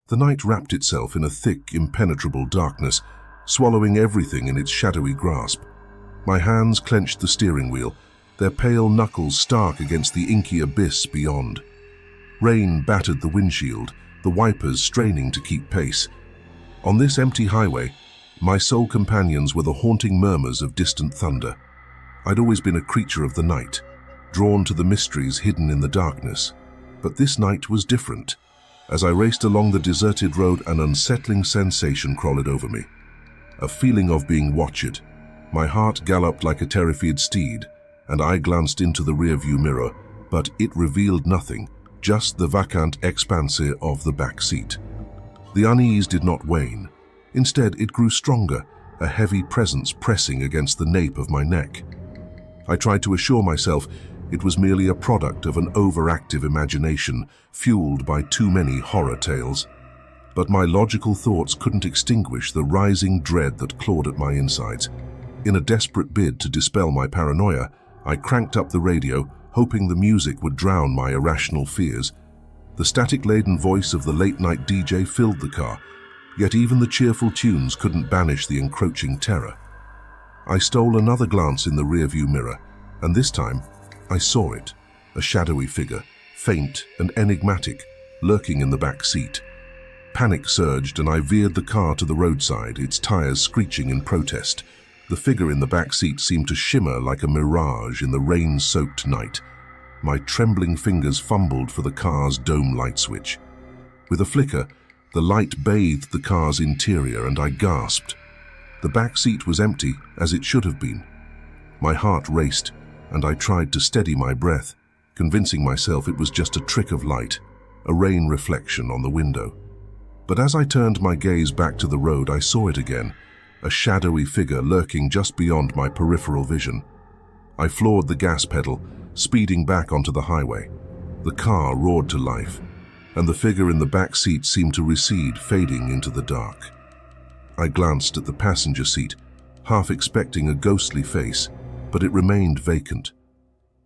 The night wrapped itself in a thick, impenetrable darkness, swallowing everything in its shadowy grasp. My hands clenched the steering wheel, their pale knuckles stark against the inky abyss beyond. Rain battered the windshield, the wipers straining to keep pace. On this empty highway, my sole companions were the haunting murmurs of distant thunder. I'd always been a creature of the night, drawn to the mysteries hidden in the darkness. But this night was different. As I raced along the deserted road, an unsettling sensation crawled over me. A feeling of being watched. My heart galloped like a terrified steed, and I glanced into the rearview mirror, but it revealed nothing, just the vacant expanse of the back seat. The unease did not wane. Instead, it grew stronger, a heavy presence pressing against the nape of my neck. I tried to assure myself it was merely a product of an overactive imagination, fueled by too many horror tales. But my logical thoughts couldn't extinguish the rising dread that clawed at my insides. In a desperate bid to dispel my paranoia, I cranked up the radio, hoping the music would drown my irrational fears. The static-laden voice of the late-night DJ filled the car, yet even the cheerful tunes couldn't banish the encroaching terror. I stole another glance in the rearview mirror, and this time I saw it, a shadowy figure, faint and enigmatic, lurking in the back seat. Panic surged and I veered the car to the roadside, its tires screeching in protest. The figure in the back seat seemed to shimmer like a mirage in the rain-soaked night. My trembling fingers fumbled for the car's dome light switch. With a flicker, the light bathed the car's interior and I gasped. The back seat was empty, as it should have been. My heart raced, and I tried to steady my breath, convincing myself it was just a trick of light, a rain reflection on the window. But as I turned my gaze back to the road, I saw it again, a shadowy figure lurking just beyond my peripheral vision. I floored the gas pedal, speeding back onto the highway. The car roared to life, and the figure in the back seat seemed to recede, fading into the dark. I glanced at the passenger seat, half expecting a ghostly face, but it remained vacant.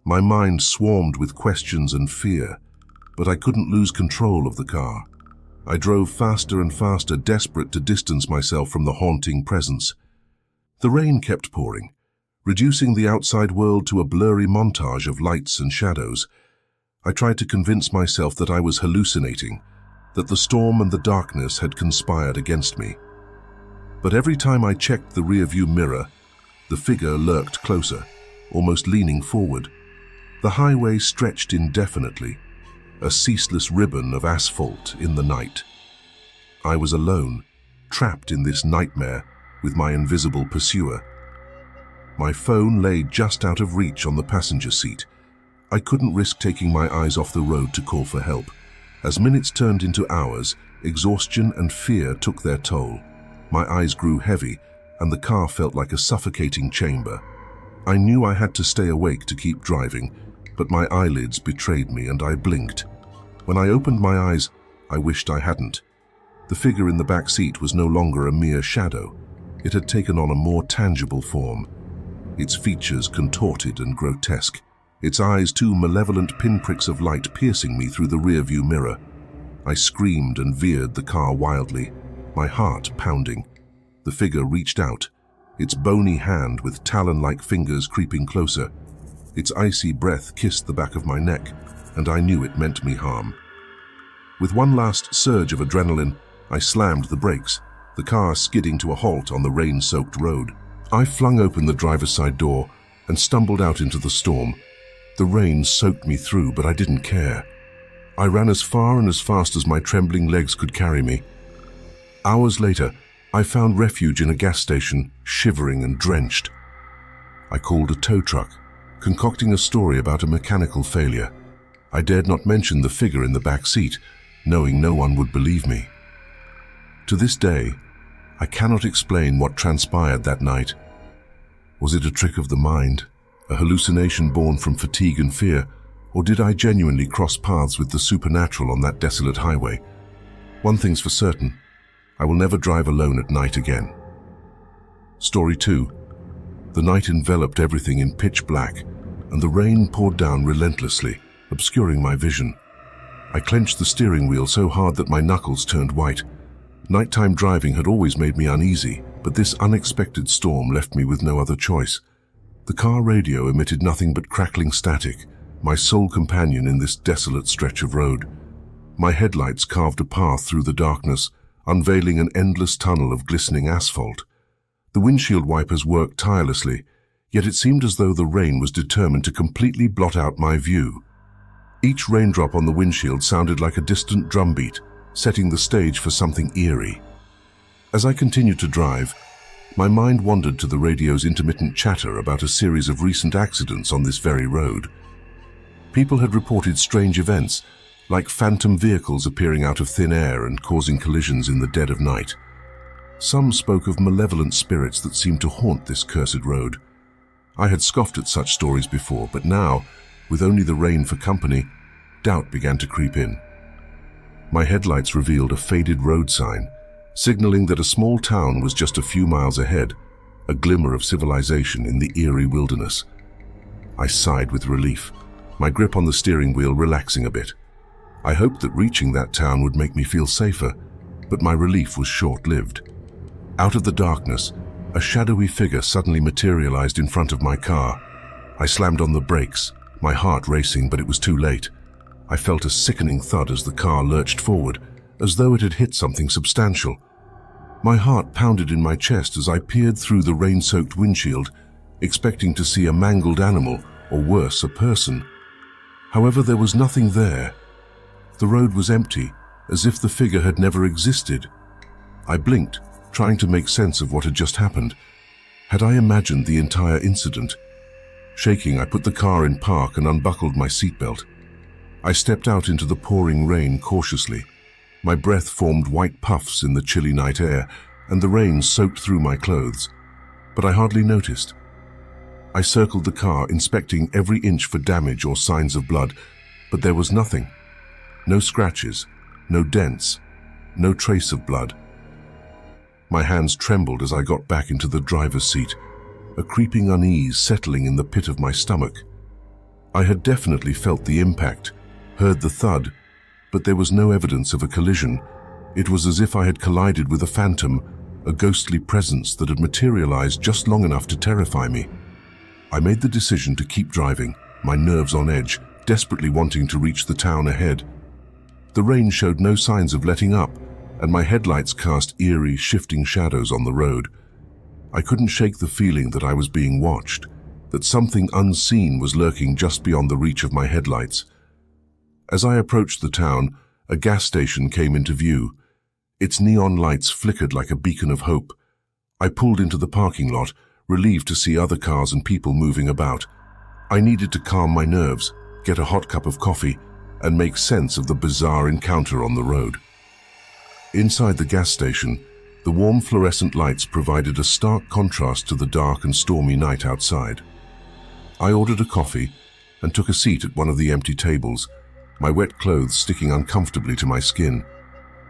My mind swarmed with questions and fear, but I couldn't lose control of the car. I drove faster and faster, desperate to distance myself from the haunting presence. The rain kept pouring, reducing the outside world to a blurry montage of lights and shadows. I tried to convince myself that I was hallucinating, that the storm and the darkness had conspired against me. But every time I checked the rearview mirror, the figure lurked closer, almost leaning forward. The highway stretched indefinitely, a ceaseless ribbon of asphalt in the night. I was alone, trapped in this nightmare with my invisible pursuer. My phone lay just out of reach on the passenger seat. I couldn't risk taking my eyes off the road to call for help. As minutes turned into hours, exhaustion and fear took their toll. My eyes grew heavy, and the car felt like a suffocating chamber. I knew I had to stay awake to keep driving, but my eyelids betrayed me and I blinked. When I opened my eyes, I wished I hadn't. The figure in the back seat was no longer a mere shadow. It had taken on a more tangible form. Its features contorted and grotesque, its eyes two malevolent pinpricks of light piercing me through the rearview mirror. I screamed and veered the car wildly, my heart pounding. The figure reached out, its bony hand with talon-like fingers creeping closer. Its icy breath kissed the back of my neck, and I knew it meant me harm. With one last surge of adrenaline, I slammed the brakes, the car skidding to a halt on the rain-soaked road. I flung open the driver's side door and stumbled out into the storm. The rain soaked me through, but I didn't care. I ran as far and as fast as my trembling legs could carry me. Hours later, I found refuge in a gas station, shivering and drenched. I called a tow truck, concocting a story about a mechanical failure. I dared not mention the figure in the back seat, knowing no one would believe me. To this day, I cannot explain what transpired that night. Was it a trick of the mind, a hallucination born from fatigue and fear, or did I genuinely cross paths with the supernatural on that desolate highway? One thing's for certain, I will never drive alone at night again. Story 2. The night enveloped everything in pitch black, and the rain poured down relentlessly, obscuring my vision. I clenched the steering wheel so hard that my knuckles turned white. Nighttime driving had always made me uneasy, but this unexpected storm left me with no other choice. The car radio emitted nothing but crackling static, my sole companion in this desolate stretch of road. My headlights carved a path through the darkness, unveiling an endless tunnel of glistening asphalt. The windshield wipers worked tirelessly, yet it seemed as though the rain was determined to completely blot out my view. Each raindrop on the windshield sounded like a distant drumbeat, setting the stage for something eerie. As I continued to drive, my mind wandered to the radio's intermittent chatter about a series of recent accidents on this very road. People had reported strange events, like phantom vehicles appearing out of thin air and causing collisions in the dead of night. Some spoke of malevolent spirits that seemed to haunt this cursed road. I had scoffed at such stories before, but now, with only the rain for company, doubt began to creep in. My headlights revealed a faded road sign, signaling that a small town was just a few miles ahead, a glimmer of civilization in the eerie wilderness. I sighed with relief, my grip on the steering wheel relaxing a bit. I hoped that reaching that town would make me feel safer, but my relief was short-lived. Out of the darkness, a shadowy figure suddenly materialized in front of my car. I slammed on the brakes, my heart racing, but it was too late. I felt a sickening thud as the car lurched forward, as though it had hit something substantial. My heart pounded in my chest as I peered through the rain-soaked windshield, expecting to see a mangled animal, or worse, a person. However, there was nothing there. The road was empty, as if the figure had never existed. I blinked, trying to make sense of what had just happened. Had I imagined the entire incident? Shaking, I put the car in park and unbuckled my seatbelt. I stepped out into the pouring rain cautiously. My breath formed white puffs in the chilly night air, and the rain soaked through my clothes. But I hardly noticed. I circled the car, inspecting every inch for damage or signs of blood, but there was nothing. No scratches, no dents, no trace of blood. My hands trembled as I got back into the driver's seat, a creeping unease settling in the pit of my stomach. I had definitely felt the impact, heard the thud, but there was no evidence of a collision. It was as if I had collided with a phantom, a ghostly presence that had materialized just long enough to terrify me. I made the decision to keep driving, my nerves on edge, desperately wanting to reach the town ahead. The rain showed no signs of letting up, and my headlights cast eerie, shifting shadows on the road. I couldn't shake the feeling that I was being watched, that something unseen was lurking just beyond the reach of my headlights. As I approached the town, a gas station came into view. Its neon lights flickered like a beacon of hope. I pulled into the parking lot, relieved to see other cars and people moving about. I needed to calm my nerves, get a hot cup of coffee, and make sense of the bizarre encounter on the road. Inside the gas station, the warm fluorescent lights provided a stark contrast to the dark and stormy night outside. I ordered a coffee and took a seat at one of the empty tables, my wet clothes sticking uncomfortably to my skin.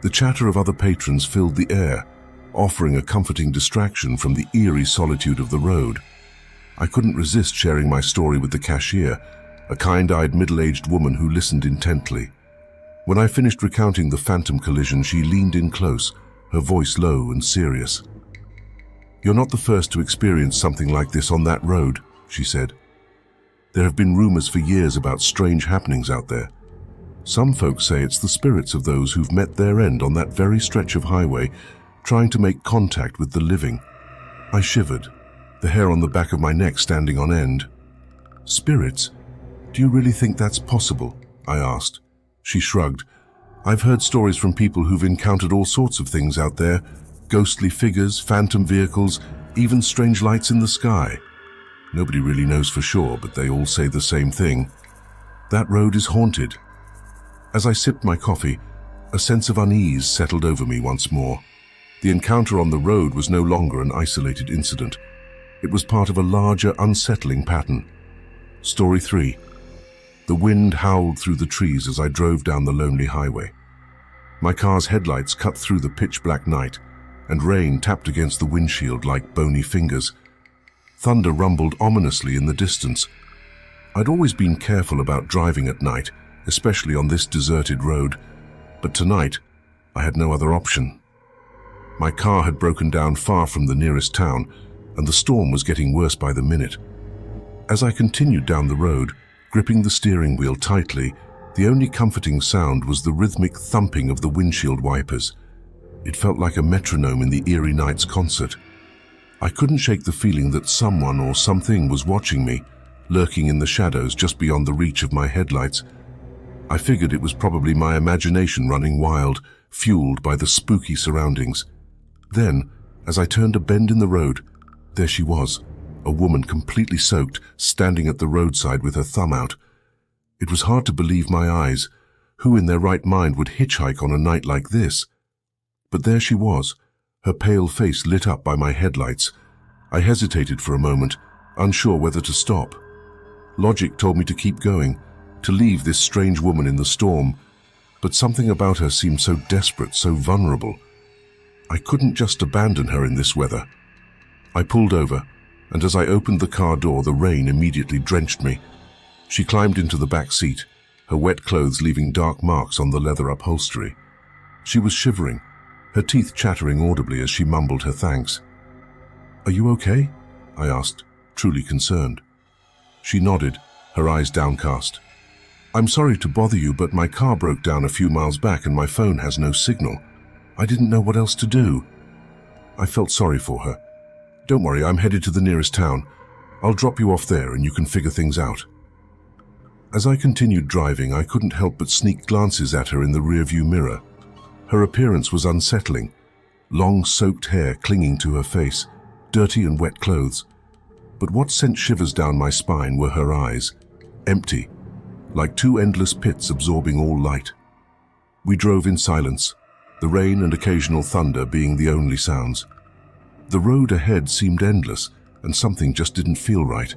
The chatter of other patrons filled the air, offering a comforting distraction from the eerie solitude of the road. I couldn't resist sharing my story with the cashier, a kind-eyed middle-aged woman who listened intently. When I finished recounting the phantom collision, she leaned in close, her voice low and serious. "You're not the first to experience something like this on that road," she said. "There have been rumors for years about strange happenings out there. Some folks say it's the spirits of those who've met their end on that very stretch of highway, trying to make contact with the living." I shivered, the hair on the back of my neck standing on end. "Spirits? Do you really think that's possible?" I asked. She shrugged. "I've heard stories from people who've encountered all sorts of things out there, ghostly figures, phantom vehicles, even strange lights in the sky. Nobody really knows for sure, but they all say the same thing. That road is haunted." As I sipped my coffee, a sense of unease settled over me once more. The encounter on the road was no longer an isolated incident. It was part of a larger, unsettling pattern. Story 3. The wind howled through the trees as I drove down the lonely highway. My car's headlights cut through the pitch-black night, and rain tapped against the windshield like bony fingers. Thunder rumbled ominously in the distance. I'd always been careful about driving at night, especially on this deserted road, but tonight I had no other option. My car had broken down far from the nearest town, and the storm was getting worse by the minute. As I continued down the road, gripping the steering wheel tightly, the only comforting sound was the rhythmic thumping of the windshield wipers. It felt like a metronome in the eerie night's concert. I couldn't shake the feeling that someone or something was watching me, lurking in the shadows just beyond the reach of my headlights. I figured it was probably my imagination running wild, fueled by the spooky surroundings. Then, as I turned a bend in the road, there she was, a woman completely soaked, standing at the roadside with her thumb out. It was hard to believe my eyes. Who in their right mind would hitchhike on a night like this? But there she was, her pale face lit up by my headlights. I hesitated for a moment, unsure whether to stop. Logic told me to keep going, to leave this strange woman in the storm, but something about her seemed so desperate, so vulnerable. I couldn't just abandon her in this weather. I pulled over, and as I opened the car door, the rain immediately drenched me. She climbed into the back seat, her wet clothes leaving dark marks on the leather upholstery. She was shivering, her teeth chattering audibly as she mumbled her thanks. "Are you okay?" I asked, truly concerned. She nodded, her eyes downcast. "I'm sorry to bother you, but my car broke down a few miles back and my phone has no signal. I didn't know what else to do." I felt sorry for her. "Don't worry, I'm headed to the nearest town. I'll drop you off there and you can figure things out." As I continued driving, I couldn't help but sneak glances at her in the rearview mirror. Her appearance was unsettling. Long soaked hair clinging to her face, dirty and wet clothes. But what sent shivers down my spine were her eyes, empty, like two endless pits absorbing all light. We drove in silence, the rain and occasional thunder being the only sounds. The road ahead seemed endless, and something just didn't feel right.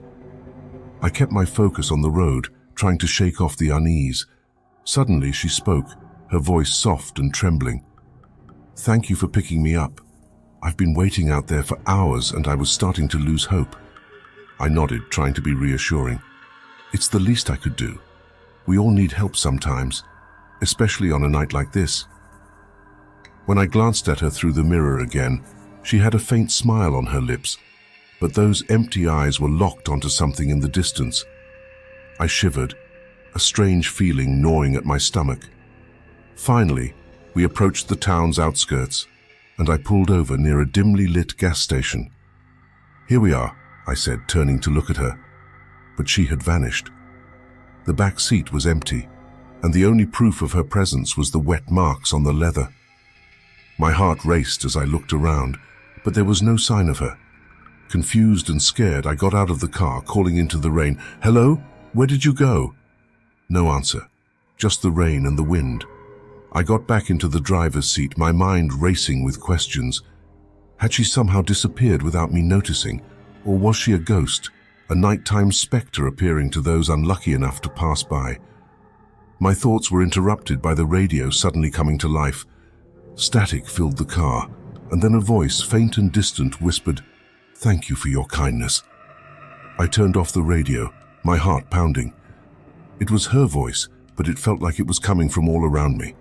I kept my focus on the road, trying to shake off the unease. Suddenly she spoke, her voice soft and trembling. "Thank you for picking me up. I've been waiting out there for hours and I was starting to lose hope." I nodded, trying to be reassuring. "It's the least I could do. We all need help sometimes, especially on a night like this." When I glanced at her through the mirror again, she had a faint smile on her lips, but those empty eyes were locked onto something in the distance. I shivered, a strange feeling gnawing at my stomach. Finally, we approached the town's outskirts, and I pulled over near a dimly lit gas station. "Here we are," I said, turning to look at her, but she had vanished. The back seat was empty, and the only proof of her presence was the wet marks on the leather. My heart raced as I looked around, but there was no sign of her. Confused and scared, I got out of the car, calling into the rain, "Hello? Where did you go?" No answer, just the rain and the wind. I got back into the driver's seat, my mind racing with questions. Had she somehow disappeared without me noticing, or was she a ghost, a nighttime spectre appearing to those unlucky enough to pass by? My thoughts were interrupted by the radio suddenly coming to life. Static filled the car, and then a voice, faint and distant, whispered, "Thank you for your kindness." I turned off the radio, my heart pounding. It was her voice, but it felt like it was coming from all around me.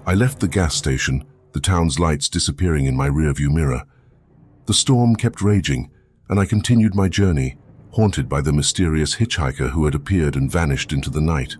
I left the gas station, the town's lights disappearing in my rearview mirror. The storm kept raging, and I continued my journey, haunted by the mysterious hitchhiker who had appeared and vanished into the night.